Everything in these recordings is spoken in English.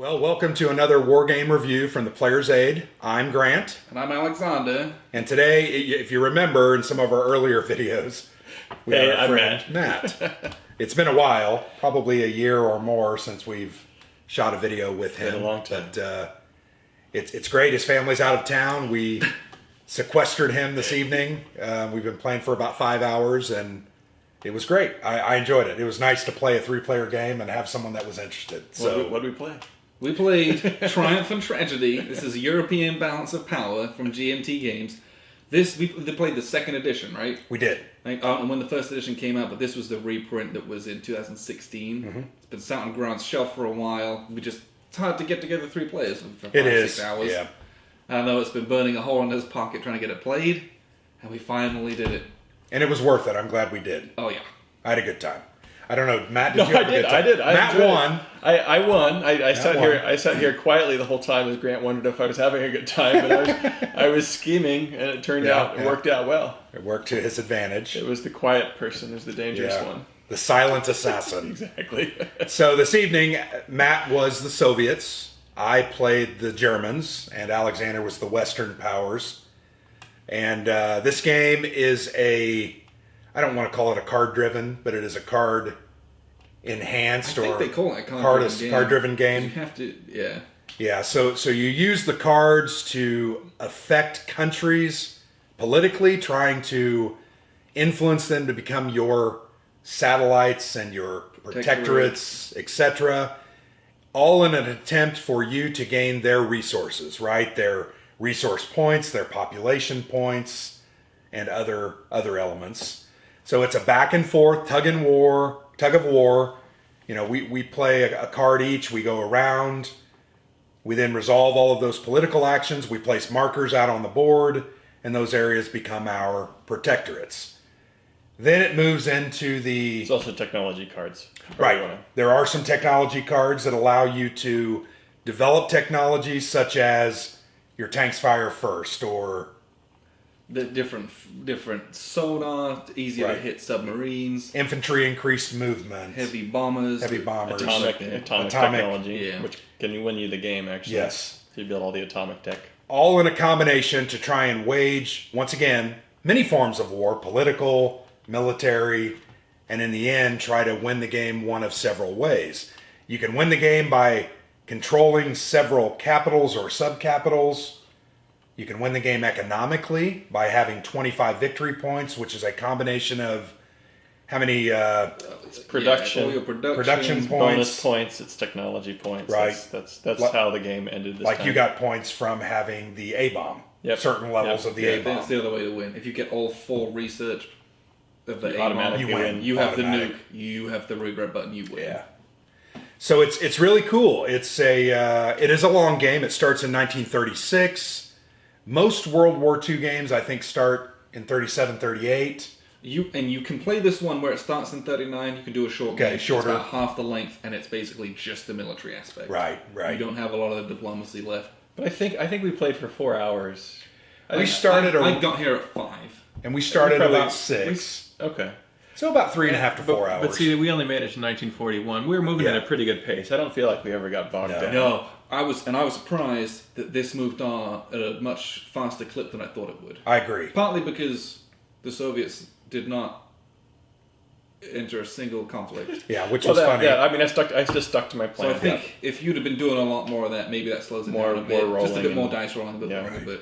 Well, welcome to another War Game review from the Player's Aid. I'm Grant. And I'm Alexander. And today, if you remember in some of our earlier videos, we have our friend Matt. It's been a while, probably a year or more since we've shot a video with him. Been a long time. But it's great. His family's out of town. We sequestered him this evening. We've been playing for about 5 hours, and it was great. I enjoyed it. It was nice to play a 3-player game and have someone that was interested. So What did we play? We played Triumph and Tragedy. This is European Balance of Power from GMT Games. They played the second edition, right? we did. And when the first edition came out, but this was the reprint that was in 2016. Mm-hmm. It's been sat on Grant's shelf for a while. It's hard to get together 3 players for 5 It or is. 6 hours. Yeah. And I know it's been burning a hole in his pocket trying to get it played, and we finally did it. And it was worth it. I'm glad we did. Oh yeah. I had a good time. I don't know, Matt. Did you have a good time? I did. Matt won. I won. I sat won. here. I sat here quietly the whole time as Grant wondered if I was having a good time, but I was scheming, and it turned out it worked out well. It worked to his advantage. It was the quiet person who's the dangerous one. The silent assassin. Exactly. So this evening, Matt was the Soviets. I played the Germans, and Alexander was the Western powers. And this game is I don't want to call it a card-driven, but it is a card-enhanced I think or they call it a card-driven game. You have to, yeah. Yeah, so you use the cards to affect countries politically, trying to influence them to become your satellites and your protectorates, etc. All in an attempt for you to gain their resources, right? Their resource points, their population points, and other elements. So it's a back and forth tug of war. You know, we play a card each. We go around. We then resolve all of those political actions. We place markers out on the board, and those areas become our protectorates. Then it moves into It's also technology cards. Right. There are some technology cards that allow you to develop technologies such as your tanks fire first, or The different sonar, easier to hit submarines, infantry increased movement, heavy bombers, Atomic technology, which can win you the game, actually. Yes. If you build all the atomic tech. all in a combination to try and wage, once again, many forms of war, political, military, and in the end, try to win the game one of several ways. You can win the game by controlling several capitals or subcapitals. You can win the game economically by having 25 victory points, which is a combination of how many Production, all your production points. bonus points, it's technology points. Right. That's how the game ended this like time. you got points from having the A-bomb. Yep. Certain levels of the A-bomb. That's the other way to win. If you get all 4 research of the You A-bomb, automatically win. you have the Automatic. nuke, you have the red button, you win. Yeah. So it's really cool. It is a long game. It starts in 1936. Most World War II games, I think, start in 37, 38. You can play this one where it starts in 39. You can do a short game. Shorter. It's about half the length, and it's basically just the military aspect. Right. You don't have a lot of the diplomacy left. But I think we played for 4 hours. I got here at 5. And we started Probably- about 6. Okay. So about 3.5 to 4 hours. But see, we only made it to 1941. We were moving at a pretty good pace. I don't feel like we ever got bogged down. No, I was surprised that this moved on at a much faster clip than I thought it would. I agree. Partly because the Soviets did not enter a single conflict. Yeah, which was funny. Yeah, I mean, I just stuck to my So plan. I think if you'd have been doing a lot more of that, maybe that slows it down a bit. More Just a bit rolling more and- dice rolling, a bit more. right. But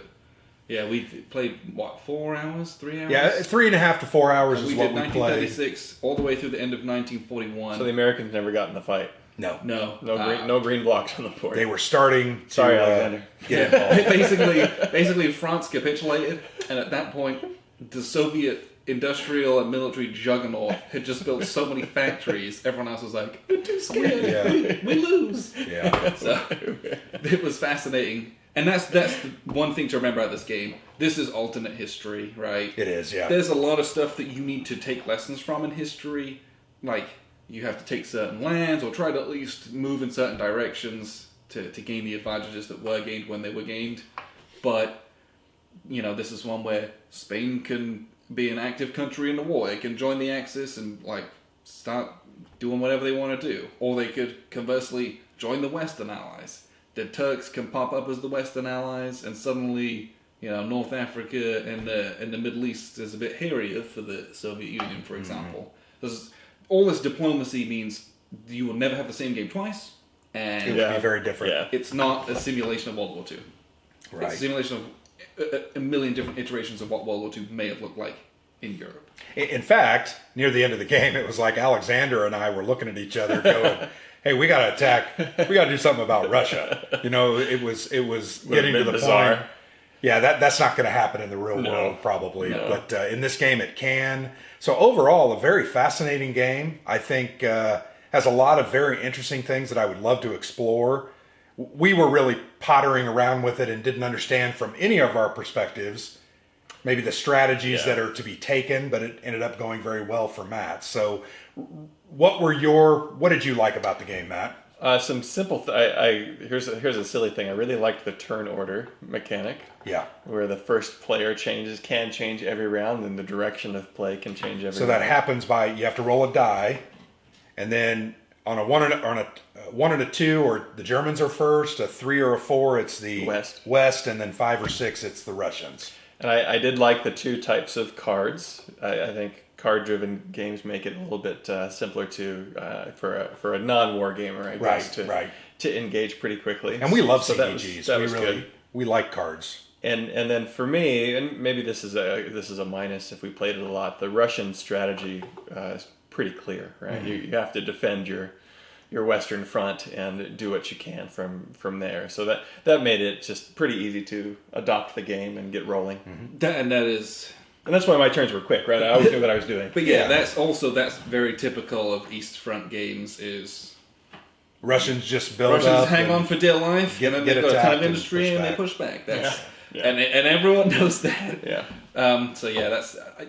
yeah, we played, 4 hours? 3 hours? Yeah, 3.5 to 4 hours And is we what did we played. 1936 all the way through the end of 1941. So the Americans never got in the fight. No. No green blocks on the board. They were starting to Sorry, Alexander. get involved. basically, France capitulated, and at that point, the Soviet industrial and military juggernaut had just built so many factories. Everyone else was like, "We're too scared. Yeah. We lose." Yeah. So it was fascinating, and that's the one thing to remember about this game. This is alternate history, right? It is, yeah. There's a lot of stuff that you need to take lessons from in history, like you have to take certain lands or try to at least move in certain directions to gain the advantages that were gained when they were gained. But, this is one where Spain can be an active country in the war. It can join the Axis and, start doing whatever they want to do. Or they could, conversely, join the Western Allies. The Turks can pop up as the Western Allies, and suddenly, North Africa and the Middle East is a bit hairier for the Soviet Union, for example. All this diplomacy means you will never have the same game twice, and It would be very different. Yeah. it's not a simulation of World War II. Right. It's a simulation of a million different iterations of what World War II may have looked like in Europe. In fact, near the end of the game, it was like Alexander and I were looking at each other going, hey, we got to attack. We got to do something about Russia. It was getting to the bizarre. point. Yeah, that's not going to happen in the real world probably. No. But in this game, it can. So overall, a very fascinating game. I think has a lot of very interesting things that I would love to explore. We were really pottering around with it and didn't understand from any of our perspectives maybe the strategies that are to be taken, but it ended up going very well for Matt. So what did you like about the game, Matt? Some simple. Here's a silly thing. I really liked the turn order mechanic. Yeah. Where the first player can change every round, and the direction of play can change every. So round. that happens by you have to roll a die, and then on a 1 and a 2, or the Germans are first. A 3 or a 4, it's the West, and then 5 or 6, it's the Russians. And I did like the two types of cards. I think card-driven games make it a little bit simpler for a non-war gamer, I guess, to engage pretty quickly. And we love so CDGs. That was good. We like cards. And then for me, and maybe this is a minus if we played it a lot, the Russian strategy is pretty clear, right? Mm-hmm. You have to defend your Western Front and do what you can from there. So that made it just pretty easy to adopt the game and get rolling. Mm-hmm. And that's why my turns were quick, right? I always knew what I was doing. But that's very typical of East Front games. Is Russians just build up, hang on for dear life, and then they've got a ton of industry and they push back. And everyone knows that. Yeah. So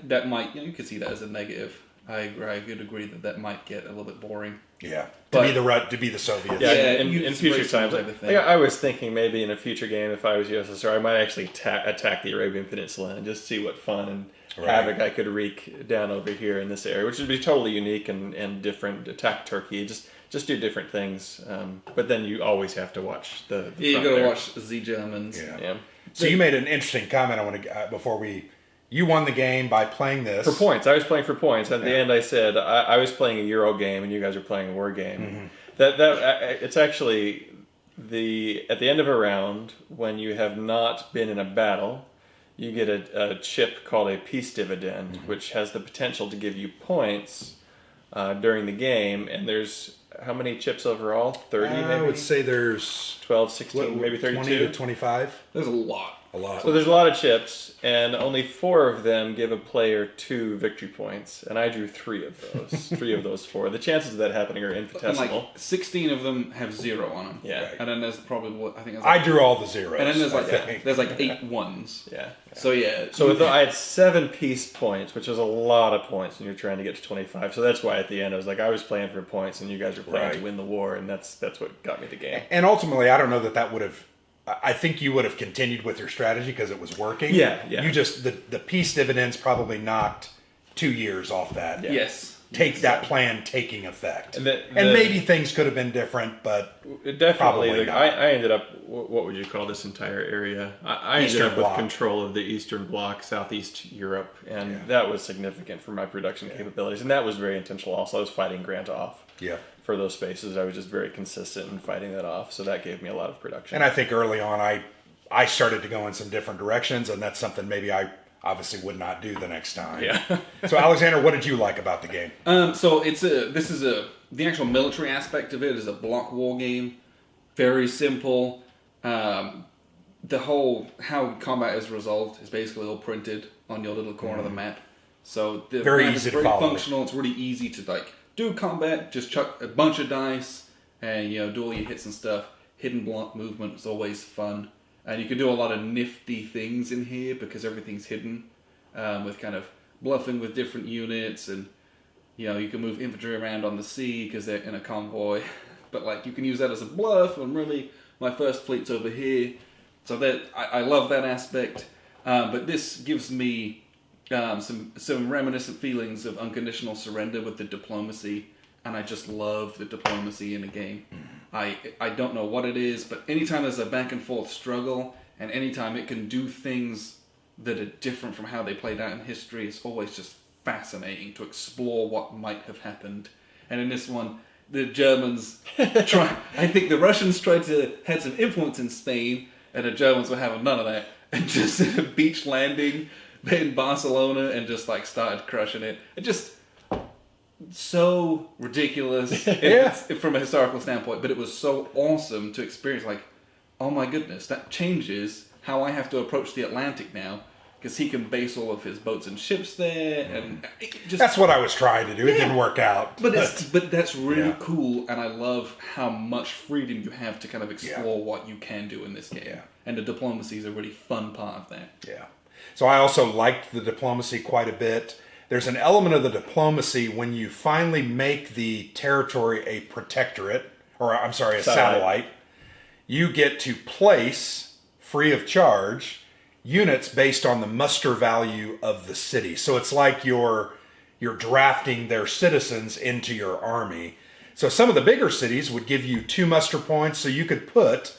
that might you could see that as a negative. I could agree that might get a little bit boring. Yeah, to be the Soviets. Yeah, in future times, I was thinking maybe in a future game, if I was USSR, I might actually attack the Arabian Peninsula and just see what fun and havoc I could wreak down over here in this area, which would be totally unique and different. Attack Turkey, just do different things. But then you always have to watch the you got to watch the Germans. Yeah. So you made an interesting comment. I want to before you won the game by playing this. For points. I was playing for points. At the end I said I was playing a Euro game and you guys are playing a war game. Mm-hmm. It's actually at the end of a round, when you have not been in a battle, you get a chip called a peace dividend, which has the potential to give you points during the game. And there's how many chips overall? 30 maybe? I would say there's 12, 16, maybe 32? 20 to 25. There's a lot. So there's a lot of chips, and only 4 of them give a player 2 victory points, and I drew 3 of those. 3 of those 4. The chances of that happening are infinitesimal. 16 of them have 0 on them. Yeah. Right. And then there's probably, I drew all the zeros. And then there's 8 ones. Yeah. So I had 7 peace points, which was a lot of points when you're trying to get to 25. So that's why at the end I was like, I was playing for points, and you guys were playing to win the war, and that's what got me the game. And ultimately, I don't know that would have. I think you would have continued with your strategy because it was working. Yeah. You just the peace dividends probably knocked 2 years off that. Yeah. Yes. That plan taking effect. And maybe things could have been different, but definitely. I ended up. What would you call this entire area? I ended up with control of the Eastern Bloc, Southeast Europe, and that was significant for my production capabilities. And that was very intentional. Also, I was fighting Grant off. Yeah. For those spaces, I was just very consistent in fighting that off, so that gave me a lot of production. And I think early on, I started to go in some different directions, and that's something maybe I obviously would not do the next time. Yeah. So, Alexander, what did you like about the game? So the actual military aspect of it is a block war game, very simple. The whole how combat is resolved is basically all printed on your little corner of the map. So the very map easy is to very follow. functional. It's really easy to do combat. Just chuck a bunch of dice and do all your hits and stuff. Hidden block movement is always fun, and you can do a lot of nifty things in here because everything's hidden, with kind of bluffing with different units, and you can move infantry around on the sea because they're in a convoy, but you can use that as a bluff. And really, my first fleet's over here, so that I love that aspect. But this gives me some reminiscent feelings of unconditional surrender with the diplomacy, and I just love the diplomacy in a game. I don't know what it is, but anytime there's a back and forth struggle, and anytime it can do things that are different from how they played out in history, it's always just fascinating to explore what might have happened. And in this one, the Germans I think the Russians had some influence in Spain, and the Germans were having none of that, and just did a beach landing in Barcelona and just like started crushing it. It just so ridiculous from a historical standpoint, but it was so awesome to experience. Like, oh my goodness, that changes how I have to approach the Atlantic now, because he can base all of his boats and ships there, and it just, That's what I was trying to do. It didn't work out. But that's really cool, and I love how much freedom you have to kind of explore what you can do in this game. Yeah. And the diplomacy is a really fun part of that. Yeah. So I also liked the diplomacy quite a bit. There's an element of the diplomacy when you finally make the territory a protectorate, or I'm sorry, a satellite. You get to place, free of charge, units based on the muster value of the city. So it's like you're drafting their citizens into your army. So some of the bigger cities would give you 2 muster points, so you could put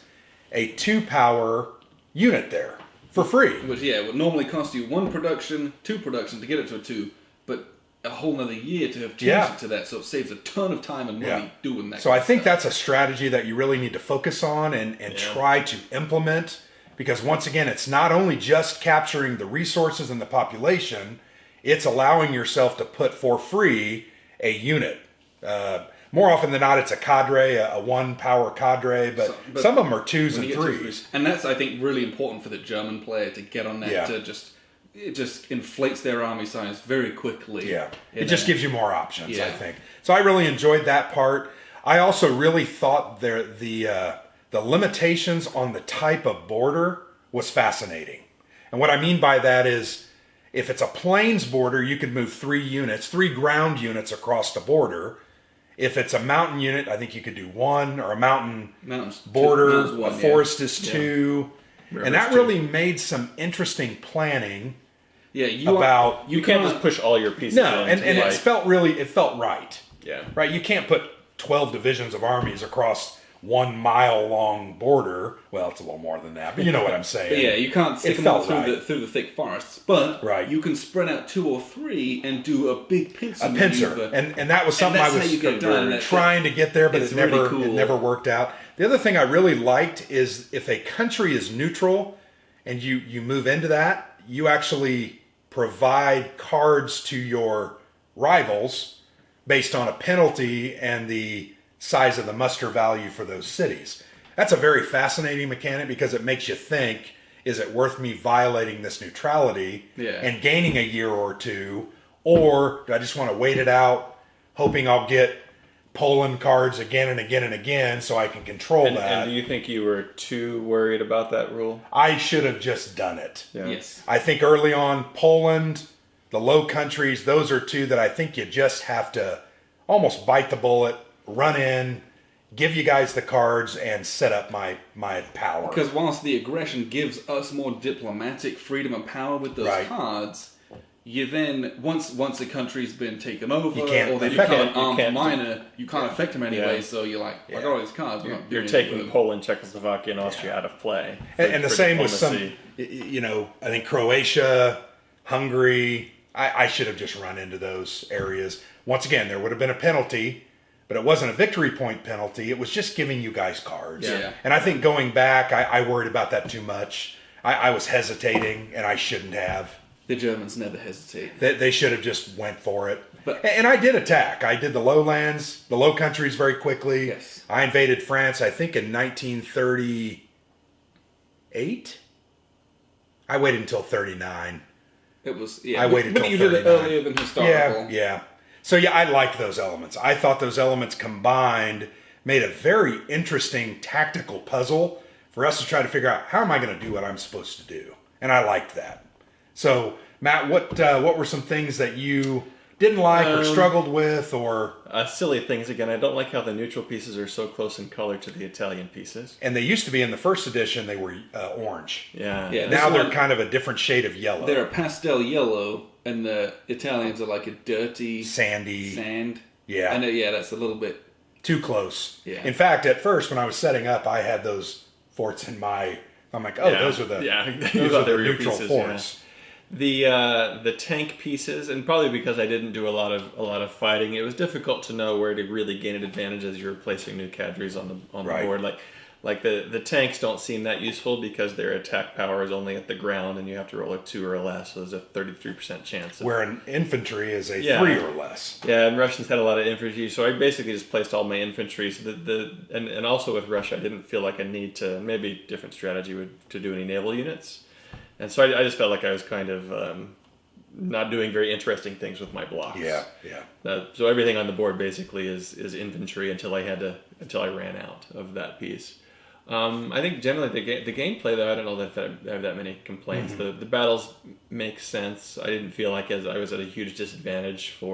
a 2-power unit there for free. Which, would normally cost you 1 production, 2 production to get it to a 2, but a whole nother year to have changed it to that, so it saves a ton of time and money doing that. So I think that's a strategy that you really need to focus on and try to implement, because once again, it's not only just capturing the resources and the population, it's allowing yourself to put for free a unit. More often than not, it's a cadre, a 1-power cadre, but some of them are 2s and 3s. And that's, I think, really important for the German player to get on that. It just inflates their army size very quickly. Yeah, it just gives you more options, I think. So I really enjoyed that part. I also really thought the limitations on the type of border was fascinating. And what I mean by that is, if it's a plains border, you could move 3 ground units across the border. If it's a mountain unit, I think you could do 1, or a mountain border, a forest is 2. And that really made some interesting planning. Yeah, you can't just push all your pieces. No, and it felt right. Yeah. Right, you can't put 12 divisions of armies across 1 mile long border. Well, it's a little more than that, but you know what I'm saying. Yeah, you can't stick them all through the thick forests, but you can spread out 2 or 3 and do a big pincer maneuver. And that was something I was trying to get there, but it never worked out. The other thing I really liked is if a country is neutral and you move into that, you actually provide cards to your rivals based on a penalty and the size of the muster value for those cities. That's a very fascinating mechanic, because it makes you think, is it worth me violating this neutrality and gaining a year or 2, or do I just want to wait it out, hoping I'll get Poland cards again and again and again so I can control that. And do you think you were too worried about that rule? I should have just done it. Yeah. Yes. I think early on, Poland, the Low Countries, those are 2 that I think you just have to almost bite the bullet, run in, give you guys the cards, and set up my power. Because whilst the aggression gives us more diplomatic freedom and power with those cards, you then, once a country's been taken over, or they become an armed minor, you can't affect them anyway, so you're like, I got all these cards, you're taking Poland, Czechoslovakia, and Austria out of play. And the same with some, I think Croatia, Hungary, I should have just run into those areas. Once again, there would have been a penalty, but it wasn't a victory point penalty. It was just giving you guys cards. Yeah. And I think going back, I worried about that too much. I was hesitating, and I shouldn't have. The Germans never hesitate. They should have just went for it. And I did attack. I did the lowlands, the Low Countries very quickly. Yes. I invaded France, I think, in 1938. I waited until 39. It was, I waited until 39. But you did it earlier than historical. Yeah. So I liked those elements. I thought those elements combined made a very interesting tactical puzzle for us to try to figure out, how am I going to do what I'm supposed to do? And I liked that. So, Matt, what were some things that you didn't like or struggled with, or silly things again? I don't like how the neutral pieces are so close in color to the Italian pieces. And they used to be in the first edition. They were orange. Yeah. Now they're kind of a different shade of yellow. They're a pastel yellow, and the Italians are like a dirty sandy sand. Yeah. And that's a little bit too close. Yeah. In fact, at first when I was setting up, I had those forts in my. I'm like, oh, those are the those are the neutral forts. The tank pieces, and probably because I didn't do a lot of fighting, it was difficult to know where to really gain an advantage as you're placing new cadres on the board. Like the tanks don't seem that useful because their attack power is only at the ground, and you have to roll a 2 or less, so there's a 33% chance. Where an infantry is a 3 or less. Yeah, and Russians had a lot of infantry, so I basically just placed all my infantry. So and also with Russia, I didn't feel like a need to, maybe different strategy to do any naval units. And so I just felt like I was kind of not doing very interesting things with my blocks. Yeah. So everything on the board basically is infantry until I ran out of that piece. I think generally the gameplay though, I don't know if I have that many complaints. Mm-hmm. The battles make sense. I didn't feel like I was at a huge disadvantage I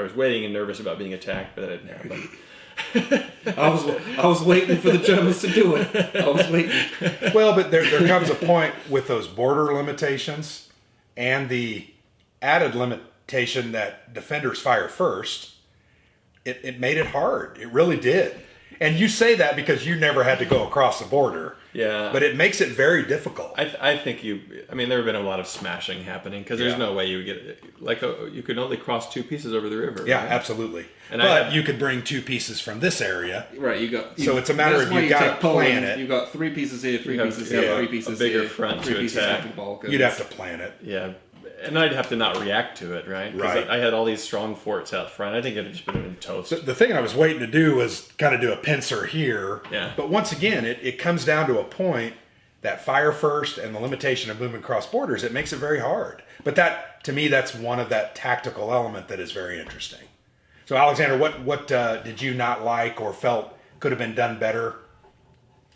was waiting and nervous about being attacked, but that didn't happen. I was waiting for the Germans to do it. I was waiting. Well, but there comes a point with those border limitations and the added limitation that defenders fire first. It made it hard. It really did. And you say that because you never had to go across the border. Yeah. But it makes it very difficult. I think there have been a lot of smashing happening because there's no way you would get you could only cross 2 pieces over the river. Yeah, right? Absolutely. And you could bring 2 pieces from this area. Right, so it's a matter of you got to plan it. You got 3 pieces here, 3 pieces here, 3 pieces a bigger here, front 3 to pieces attack. after the Balkans. You'd have to plan it. Yeah. And I'd have to not react to it, right? Right. I had all these strong forts out front. I think it'd just been toast. The thing I was waiting to do was kind of do a pincer here. Yeah. But once again, it comes down to a point that fire first and the limitation of moving across borders, it makes it very hard. But that, to me, that's one of that tactical element that is very interesting. So, Alexander, what did you not like or felt could have been done better?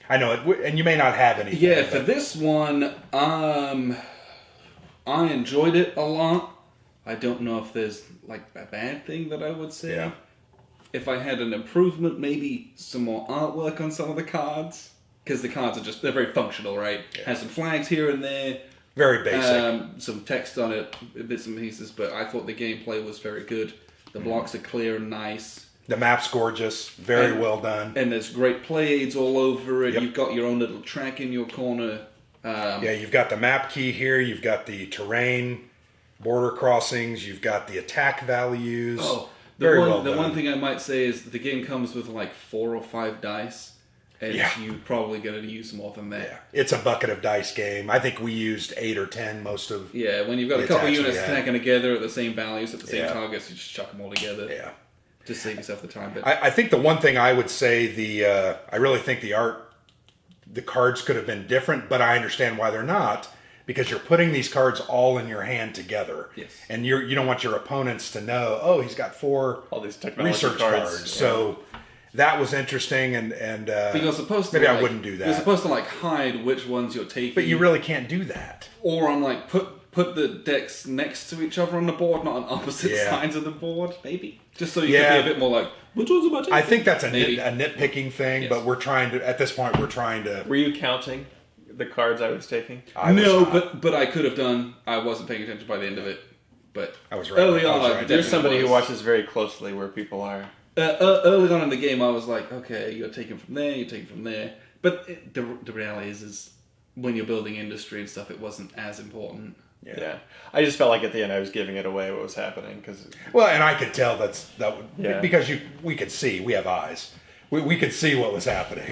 I know it, and you may not have anything. Yeah, for this one, I enjoyed it a lot. I don't know if there's like a bad thing that I would say. Yeah. If I had an improvement, maybe some more artwork on some of the cards. Because the cards they're very functional, right? Yeah. Has some flags here and there. Very basic. Some text on it, bits and pieces, but I thought the gameplay was very good. The blocks are clear and nice. The map's gorgeous. Very well done. And there's great play aids all over it. Yep. You've got your own little track in your corner. You've got the map key here. You've got the terrain, border crossings. You've got the attack values. Oh, Very well the done. one thing I might say is the game comes with like 4 or 5 dice, and you're probably going to use more than that. Yeah, it's a bucket of dice game. I think we used 8 or 10 most of. Yeah, when you've got the a couple attacks we units had. attacking together at the same values, at the same Yeah. targets, you just chuck them all together. Yeah. Just save yourself the time. But I think the one thing I would say, I really think the cards could have been different, but I understand why they're not, because you're putting these cards all in your hand together. Yes. And you don't want your opponents to know, oh, he's got 4 all these technology research cards. Yeah. So that was interesting, and but you're supposed to maybe like, I wouldn't do that. You're supposed to like hide which ones you're taking. But you really can't do that. or on like put the decks next to each other on the board, not on opposite Yeah. sides of the board, maybe. Just so you Yeah. can be a bit more like, which one's about I think that's a Maybe. nitpicking thing, Yes. but at this point, we're trying to. Were you counting the cards I was taking? I was No, not. but I could have done. I wasn't paying attention by the end of it. But I was right. early I on, was I right. There's definitely somebody who was. watches very closely where people are. Early on in the game, I was like, okay, you're taking from there, you're taking from there. But the reality is when you're building industry and stuff, it wasn't as important. Yeah. I just felt like at the end I was giving it away what was happening because Well, and I could tell Yeah. because we could see. We have eyes. We could see what was happening.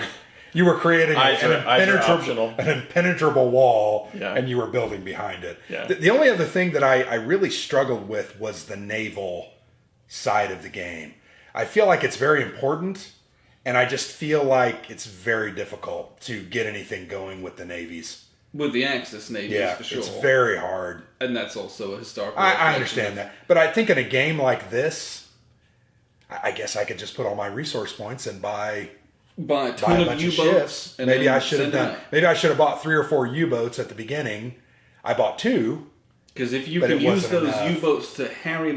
You were creating Eyes are optional. an impenetrable wall, Yeah. and you were building behind it. Yeah. The only other thing that I really struggled with was the naval side of the game. I feel like it's very important, and I just feel like it's very difficult to get anything going with the navies. With the Axis navies, Yeah, for sure. it's very hard. And that's also a historical I reflection understand of- that. But I think in a game like this, I guess I could just put all my resource points and buy Buy a a ton of bunch of U-boats. ships. And Maybe then I should have send them done. out. Maybe I should have bought 3 or 4 U-boats at the beginning. I bought 2. Because if you But can it use wasn't those enough. U-boats to harry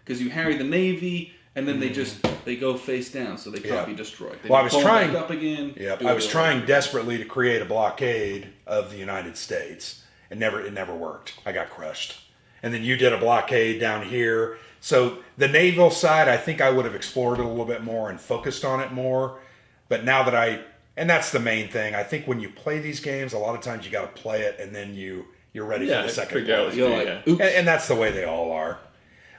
because you harry the navy, and then they go face down, so they can't Yeah. be destroyed. They Well, I was pull trying- back up again. Yep. do I it was all trying over. desperately to create a blockade of the United States. It never worked. I got crushed. and then you did a blockade down here. So the naval side, I think I would have explored it a little bit more and focused on it more. But now that and that's the main thing. I think when you play these games, a lot of times you got to play it, and then you're ready for the second figure out what play. you do, You're like, yeah. oops. And that's the way they all are.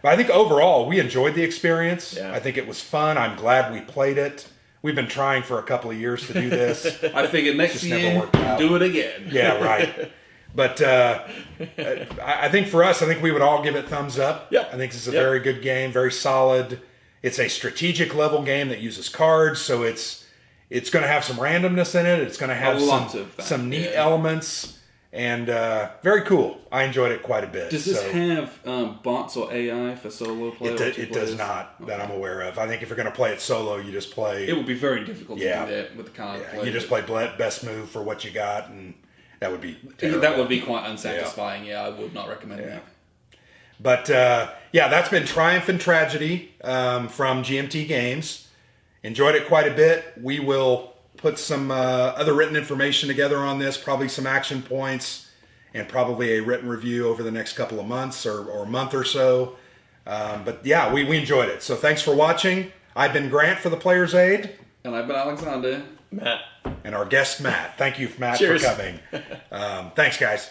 But I think overall, we enjoyed the experience. Yeah. I think it was fun. I'm glad we played it. We've been trying for a couple of years to do this. I figured next Just never year, worked out. do it again. Yeah, right. But I think for us, I think we would all give it thumbs up. Yep. I think this is a Yep. very good game, very solid. It's a strategic level game that uses cards, so it's going to have some randomness in it. It's going to have lot of that, some neat yeah. elements, and very cool. I enjoyed it quite a bit. Does this have bots or AI for solo play? or two It does players? not that I'm aware of. I think if you're going to play it solo, you just play. It would be very difficult Yeah. to do that with the card play. You just play best move for what you got, and that would be terrible. That would be quite unsatisfying. Yeah, I would not recommend that. But that's been Triumph and Tragedy from GMT Games. Enjoyed it quite a bit. We will put some other written information together on this, probably some action points, and probably a written review over the next couple of months or month or so. But yeah, we enjoyed it. So thanks for watching. I've been Grant for the Player's Aid. And I've been Alexander. Matt. And our guest, Matt. Thank you, Matt, Cheers. for coming. Thanks, guys.